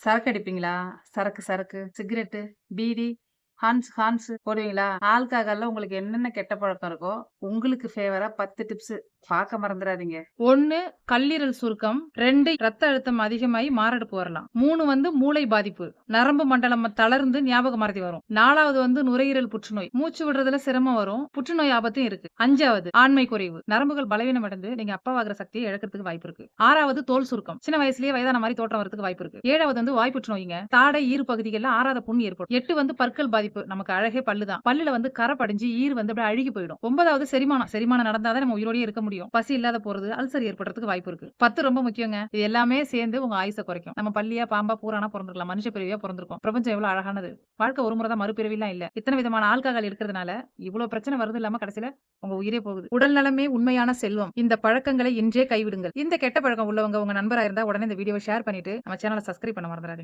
சரக்கு அடிப்பீங்களா? சரக்கு, cigarette, PT, Hans போடுவீங்களா? ஆல்கஹால்ல உங்களுக்கு என்னென்ன கெட்ட பழக்கம் இருக்கோ, உங்களுக்கு ஃபேவரா 10 டிப்ஸு பார்க்க மறந்துறாதீங்க. 1 கல்லீரல் சுருக்கம், 2 ரத்த அழுத்தம் அதிகமாகி மாரடைப்பு வரலாம். 3 மூளை பாதிப்பு, நரம்பு மண்டலம் தளர்ந்து ஞாபக மறதி வரும். 4வது நுரையீரல் புற்றுநோய், மூச்சு விடுறதுல சிரமம் வரும். புற்றுநோய் ஆபத்தும் இருக்கு. 5வது ஆண்மை குறைவு, நரம்புகள் பலவீனமடைந்து நீங்க அப்பாவாகுற சக்தியை இழக்கிறதுக்கு வாய்ப்பு இருக்கு. 6வது தோல் சுருக்கம், சின்ன வயசுலயே வயதான மாரி தோற்றம் வரதுக்கு வாய்ப்பு இருக்கு. 7வது வாய் புற்றுநோய்ங்க, தாடை ஈறு பகுதிகள்ல ஆறாத புண் ஏற்படும். 8 பற்கள் பாதிப்பு, நமக்கு அழகே பல்லு தான். பல்லுல கரை படிஞ்சு ஈறு அப்படியே அழுகி போயிடும். 9வது செரிமானம் நடந்தாதான் நம்ம உயிரோடயே இருக்க முடியும். பசி இல்லாத போறது, அல்சர் ஏற்படுறதுக்கு வாய்ப்பு இருக்கு. 10 ரொம்ப முக்கியங்க. இது எல்லாமே சேர்ந்து உங்க ஆயுச குறைக்கும். நம்ம பல்லியா, பாம்பா, பூரானா பொறந்திருக்கலாம். மனுஷ பிறவியா பொறந்திருக்கோம். பிரபஞ்சம் எவ்வளவு அழகானது. வாழ்க்கை ஒரு முறை தான், மறுபிறவிலாம் இல்ல. இத்தனை விதமான ஆல்கஹால் எடுக்கிறதுனால இவ்வளவு பிரச்சனை வருது இல்லாம கடைசில உங்க உயிரே போகுது. உடல் நலமே உண்மையான செல்வம். இந்த பழக்கங்களை இன்றே கைவிடுங்கள். இந்த கெட்ட பழக்கம் உள்ளவங்க உங்க நண்பரா இருந்தா உடனே இந்த வீடியோவை ஷேர் பண்ணிட்டு நம்ம சேனலை சப்ஸ்கிரைப் பண்ண மறந்துடாதீங்க.